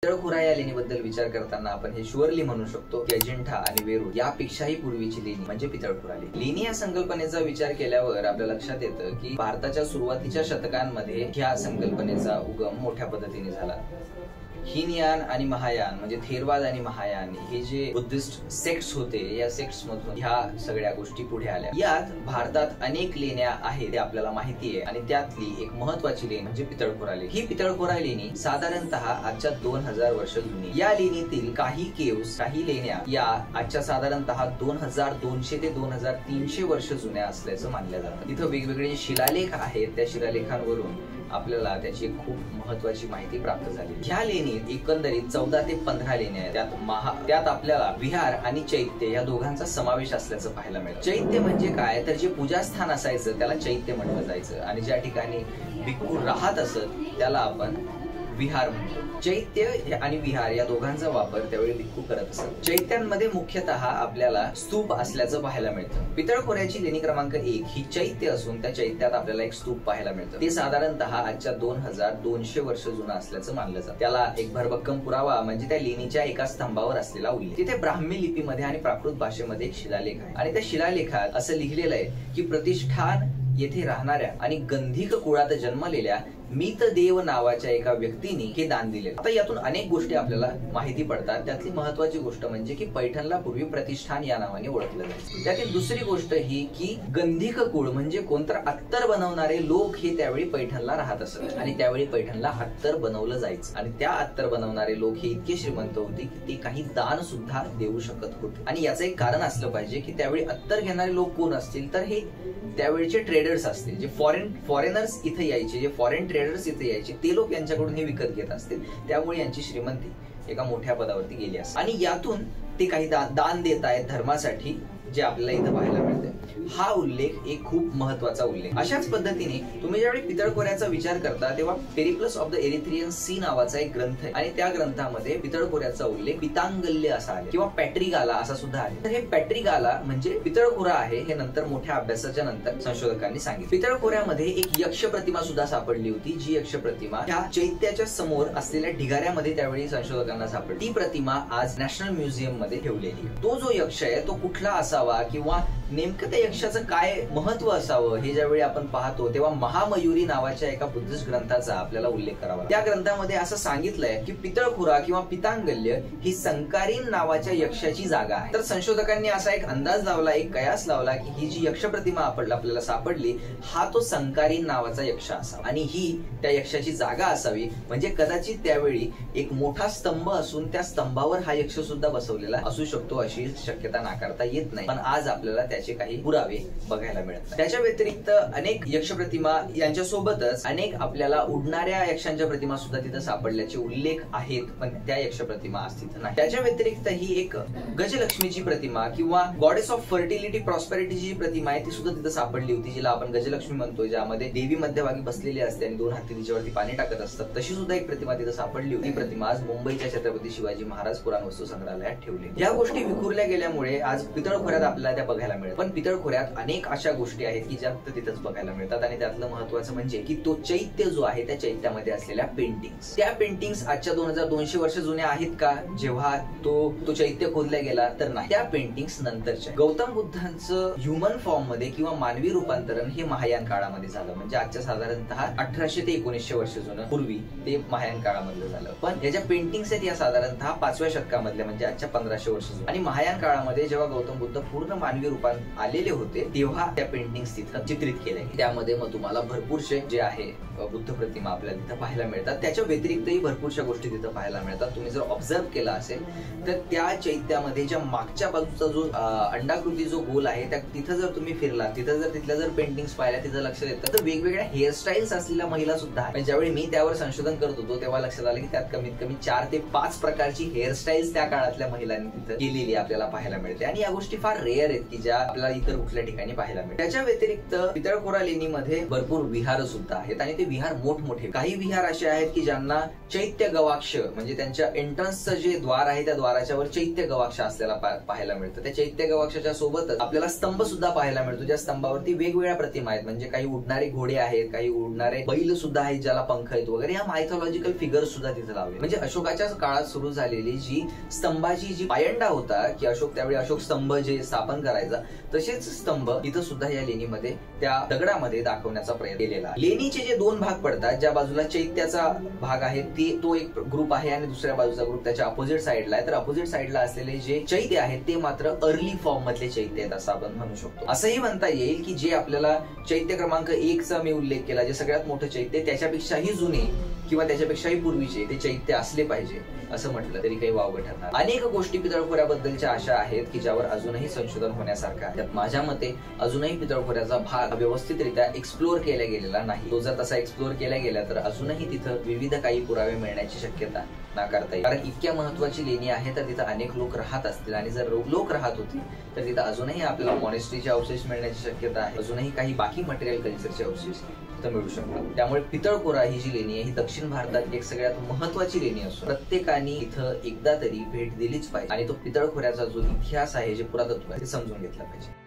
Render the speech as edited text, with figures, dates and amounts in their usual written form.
पितळखोरा या लेणीबद्दल विचार करताना आपण हे शुअरली म्हणू शकतो की अजिंठा आणि वेरूळ यापेक्षाही पूर्वीची लेणी म्हणजे पितळखोरा लेणी. लेणी या संकल्पनेचा विचार केल्यावर आपल्या लक्षात येतं की भारताच्या सुरुवातीच्या शतकांमध्ये ह्या संकल्पनेचा उगम मोठ्या पद्धतीने झाला. हीनयान आणि महायान म्हणजे थेरवाद आणि महायान हे जे बुद्धिस्ट सेक्ट्स होते, या सेक्ट्स मधून ह्या सगळ्या गोष्टी पुढे आल्या. यात भारतात अनेक लेण्या आहेत ते आपल्याला माहिती आहे आणि त्यातली एक महत्वाची लेणी म्हणजे पितळखोरा लेणी. ही पितळखोरा लेणी साधारणतः आजच्या 2000 वर्ष जुनी. या लेणीतील काही केव्स, काही लेण्या या आजच्या साधारणतः 2200 ते 2300 वर्ष जुन्या असल्याचं मानलं जातं. इथं वेगवेगळे शिलालेख आहेत, त्या शिलालेखांवरून आपल्याला त्याची खूप महत्वाची माहिती प्राप्त झाली. ह्या लेणीत एकंदरीत 14 ते 15 लेण्या आहेत. त्यात आपल्याला विहार आणि चैत्य या दोघांचा समावेश असल्याचं पाहायला मिळतं. चैत्य म्हणजे काय तर जे पूजास्थान असायचं त्याला चैत्य म्हटलं जायचं आणि ज्या ठिकाणी भिक्खू राहत असत त्याला आपण विहार म्हणतो. चैत्य आणि विहार या दोघांचा वापर त्यावेळी भिक्खू करत असत. चैत्यांमध्ये मुख्यतः आपल्याला स्तूप असल्याचं पाहायला मिळतं. पितळखोऱ्याची लेणी क्रमांक 1 ही चैत्य असून त्या चैत्यात आपल्याला एक स्तूप पाहायला मिळतं. ते साधारणतः आजच्या 2200 वर्ष जुनं असल्याचं मानलं जातं. त्याला एक भरभक्कम पुरावा म्हणजे त्या लेणीच्या एका स्तंभावर असलेला उल्लेख. तिथे ब्राह्मी लिपीमध्ये आणि प्राकृत भाषेमध्ये एक शिलालेख आहे आणि त्या शिलालेखात असं लिहिलेलं आहे की प्रतिष्ठान येथे राहणाऱ्या आणि गंधिक कुळात जन्मलेल्या मितदेव नावाच्या एका व्यक्तीने हे दान दिले. आता यातून अनेक गोष्टी आपल्याला माहिती पडतात. त्यातली महत्वाची गोष्ट म्हणजे की पैठणला पूर्वी प्रतिष्ठान या नावाने ओळखलं जायचं. त्यातील दुसरी गोष्ट ही की गंधिक कुळ म्हणजे कोणतर अत्तर बनवणारे लोक हे त्यावेळी पैठणला राहत असत आणि त्यावेळी पैठणला अत्तर बनवलं जायचं आणि त्या अत्तर बनवणारे लोक हे इतके श्रीमंत होते की ते काही दान सुद्धा देऊ शकत होते. आणि याचं एक कारण असलं पाहिजे की त्यावेळी अत्तर घेणारे लोक कोण असतील तर हे त्यावेळचे ट्रेडर्स असतील. जे फॉरेनर्स इथे यायचे, जे फॉरेन ट्रेडर्स इथे यायचे ते लोक यांच्याकडून हे विकत घेत असतील. त्यामुळे यांची श्रीमंती एका मोठ्या पदावरती गेली असते आणि यातून ते काही दान देत आहेत धर्मासाठी, जे आपल्याला इथं पाहायला मिळते. हा उल्लेख एक खूप महत्वाचा उल्लेख. अशाच पद्धतीने तुम्ही ज्यावेळी पितळखोऱ्याचा विचार करता तेव्हा Periplus of the Erythraean Sea नावाचा एक ग्रंथ आहे आणि त्या ग्रंथामध्ये पितळखोऱ्याचा उल्लेख पितांगल्य असा आहे किंवा पॅट्रिगाला असा सुद्धा आहे. तर हे पॅट्रिगाला म्हणजे पितळखोरा आहे हे नंतर मोठ्या अभ्यासाच्या नंतर संशोधकांनी सांगितलं. पितळखोऱ्यामध्ये एक यक्ष प्रतिमा सुद्धा सापडली होती, जी यक्ष प्रतिमा ह्या चैत्याच्या समोर असलेल्या ढिगाऱ्यामध्ये त्यावेळी संशोधकांना सापडली. ती प्रतिमा आज नॅशनल म्युझियम मध्ये ठेवलेली. तो जो यक्ष आहे तो कुठला असावा किंवा नेमकं त्या यक्षाचं काय महत्व असावं हे ज्यावेळी आपण पाहतो तेव्हा महामयुरी नावाच्या एका बुद्धिस्ट ग्रंथाचा आपल्याला उल्लेख करावा. त्या ग्रंथामध्ये असं सांगितलंय की पितळखोरा किंवा पितांगल्य ही संकारीन नावाच्या यक्षाची जागा आहे. तर संशोधकांनी असा एक अंदाज लावला, एक कयास लावला की ही जी यक्ष प्रतिमा आपल्याला सापडली हा तो संकारीन नावाचा यक्ष असावा आणि ही त्या यक्षाची जागा असावी. म्हणजे कदाचित त्यावेळी एक मोठा स्तंभ असून त्या स्तंभावर हा यक्ष सुद्धा बसवलेला असू शकतो अशी शक्यता नाकारता येत नाही. पण आज आपल्याला त्याचे काही पुरावे बघायला मिळतात. त्याच्या व्यतिरिक्त अनेक यक्ष प्रतिमा यांच्यासोबतच अनेक आपल्याला उडणाऱ्या यक्षांच्या प्रतिमा सुद्धा तिथं सापडल्याचे उल्लेख आहेत, पण त्या यक्ष प्रतिमा अस्तित्व नाही. त्याच्या व्यतिरिक्त ही एक गजलक्ष्मीची प्रतिमा किंवा गॉडेस ऑफ फर्टिलिटी प्रॉस्पेरिटीची प्रतिमा आहे ती सुद्धा तिथं सापडली होती, जिला आपण गजलक्ष्मी म्हणतो, ज्यामध्ये देवी मध्यभागी बसलेली असते आणि 2 हत्ती तिच्यावरती पाणी टाकत असतात. तशी सुद्धा एक प्रतिमा तिथं सापडली होती. प्रतिमा आज मुंबईच्या छत्रपती शिवाजी महाराज पुराणवस्तू संग्रहालयात ठेवली. या गोष्टी विखुरल्या गेल्यामुळे आज पितळखोऱ्यात आपल्याला त्या बघायला मिळतात. पण पितळखोऱ्यात अनेक अशा गोष्टी आहेत की ज्या तिथंच बघायला मिळतात आणि त्यातलं महत्वाचं म्हणजे की तो चैत्य जो आहे त्या चैत्यामध्ये असलेल्या पेंटिंग्स, त्या पेंटिंग्स आजच्या 2200 वर्ष जुन्या आहेत का जेव्हा तो चैत्य खोदला गेला तर नाही. त्या पेंटिंग्स नंतरच्या. गौतम बुद्धांचं ह्युमन फॉर्म मध्ये किंवा मानवी रूपांतरण हे महायान काळामध्ये झालं. म्हणजे आजच्या साधारणतः 1800 ते 1900 वर्ष जुनं पूर्वी ते महायान काळामधलं झालं. पण याच्या पेंटिंग्स आहेत या साधारणतः 5व्या शतकामधल्या म्हणजे आजच्या 1500 वर्ष जुनं. आणि महायान काळामध्ये जेव्हा गौतम बुद्ध पूर्ण मानवी रूपात आलेले होते तेव्हा त्या पेंटिंग्स तिथं चित्रित केल्या. त्यामध्ये मग तुम्हाला भरपूरशे जे आहे बुद्ध प्रतिमा आपल्याला तिथं पाहायला मिळतात. त्याच्या व्यतिरिक्तही भरपूरशा गोष्टी तिथं पाहायला मिळतात. तुम्ही जर ऑब्झर्व केला असेल तर त्या चैत्यामध्ये ज्या मागच्या बाजूचा जो अंडाकृती जो गोल आहे त्या तिथं जर तुम्ही फिरला, तिथं जर तिथल्या जर पेंटिंग्स पाहिल्या तिथं लक्षात येतं तर वेगवेगळ्या हेअरस्टाईल्स असलेल्या महिला सुद्धा आहेत. ज्यावेळी मी त्यावर संशोधन करत होतो तेव्हा लक्षात आलं की त्यात कमीत कमी 4 ते 5 प्रकारची हेअरस्टाईल्स त्या काळातल्या महिलांनी तिथं केलेली आपल्याला पाहायला मिळते. आणि या गोष्टी फार रेअर आहेत की ज्या आपल्याला इतर कुठल्या ठिकाणी पाहायला मिळेल. त्याच्या व्यतिरिक्त पितळखोरा लेणीमध्ये भरपूर विहार सुद्धा आहेत आणि ते विहार मोठमोठे. काही विहार असे आहेत की ज्यांना चैत्य गवाक्ष म्हणजे त्यांच्या एंट्रन्सचं जे द्वार आहे त्या द्वाराच्या वर चैत्य गवाक्ष असलेला पाहायला मिळतं. त्या चैत्य गवाक्षाच्या सोबतच आपल्याला स्तंभ सुद्धा पाहायला मिळतो, ज्या स्तंभावरती वेगवेगळ्या प्रतिमा आहेत. म्हणजे काही उडणारे घोडे आहेत, काही उडणारे बैल सुद्धा आहेत ज्याला पंख आहेत वगैरे. या मायथॉलॉजिकल फिगर सुद्धा तिथे लावले. म्हणजे अशोकाच्या काळात सुरू झालेली जी स्तंभाची जी पायंडा होता की अशोक त्यावेळी अशोक स्तंभ जे स्थापन करायचा, तसेच स्तंभ इथं सुद्धा या लेणीमध्ये त्या दगडामध्ये दाखवण्याचा प्रयत्न केलेला आहे. लेणीचे जे दोन भाग पडतात, ज्या बाजूला चैत्याचा भाग आहे तो एक ग्रुप आहे आणि दुसऱ्या बाजूचा ग्रुप त्याच्या अपोजिट साईडला आहे. तर अपोजिट साईडला असलेले जे चैत्य आहेत ते मात्र अर्ली फॉर्म मधले चैत्य आहेत असं आपण म्हणू शकतो. असंही म्हणता येईल की जे आपल्याला चैत्य क्रमांक 1 चा मी उल्लेख केला, जे सगळ्यात मोठं चैत्य त्याच्यापेक्षाही जुने किंवा त्याच्यापेक्षाही पूर्वीचे ते चैत्य असले पाहिजे असं म्हटलं तरी काही वावगं ठरणार. अनेक गोष्टी पितळखोऱ्याबद्दलच्या अशा आहेत की ज्यावर अजूनही संशोधन होण्यासारखं आहे. त्यात माझ्या मते अजूनही पितळखोऱ्याचा भाग व्यवस्थितरित्या एक्सप्लोर केला गेलेला नाही. तो जर तसा एक्सप्लोर केला गेला तर अजूनही तिथं विविध काही पुरावे मिळण्याची शक्यता नाकारता येईल. कारण इतक्या महत्वाची लेणी आहे तर तिथं अनेक लोक राहत असतील आणि जर लोक राहत होती तर तिथं अजूनही आपल्याला मॉनेस्ट्रीचे अवशेष मिळण्याची शक्यता आहे. अजूनही काही बाकी मटेरियल कल्चरचे अवशेष तिथं मिळू शकतात. त्यामुळे पितळखोरा ही जी लेणी आहे ही दक्षिण भारतात एक सगळ्यात महत्वाची लेणी असून प्रत्येकाने इथं एकदा तरी भेट दिलीच पाहिजे आणि तो पितळखोऱ्याचा जो इतिहास आहे, जे पुरातत्व आहे ते समजून घेतला पाहिजे.